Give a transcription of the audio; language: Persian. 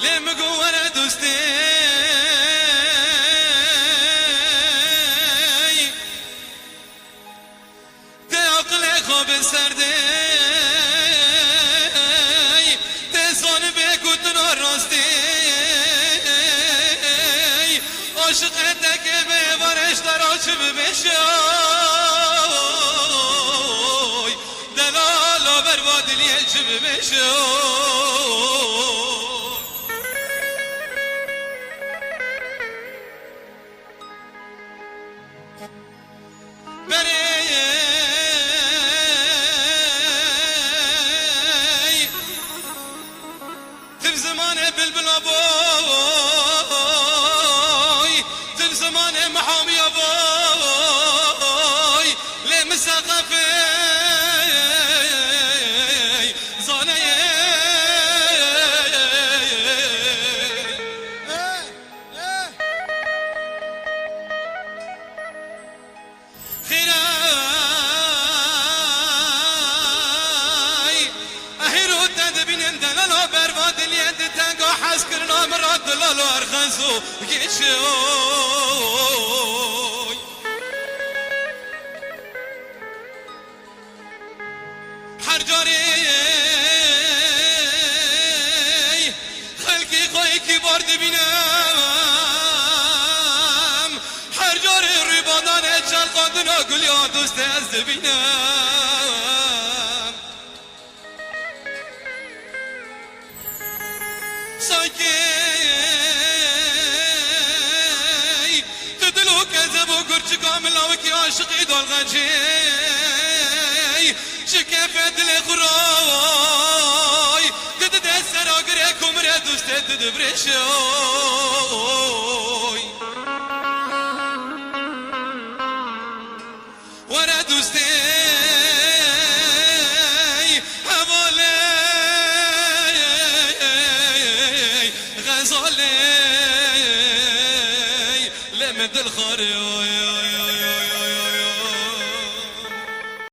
ليه مقوّر دوستي تيقلي خوب سردي تيصون بيكوتن الرستي عاشقتك بيبرش دراش بمشوي دلالو برباد ليش بمشوي محامي ابوي لمسقفي زاني خيراي اهيرو تدبين دلالو برباد اليد تنقو حسكرنا مراد دلالو ارخصو كيشو جاري خلقي خويكي بارد بينام هر جاري ربادان اجل قادنا قل يا دوست از بينام ساكي تدلو كذب وقرش كامل وكي عاشقي دول غجي شكفت الخراي تدد السراقريكم ردوست تدبرشوي وردوستي هبالي غزالي لمد الخاري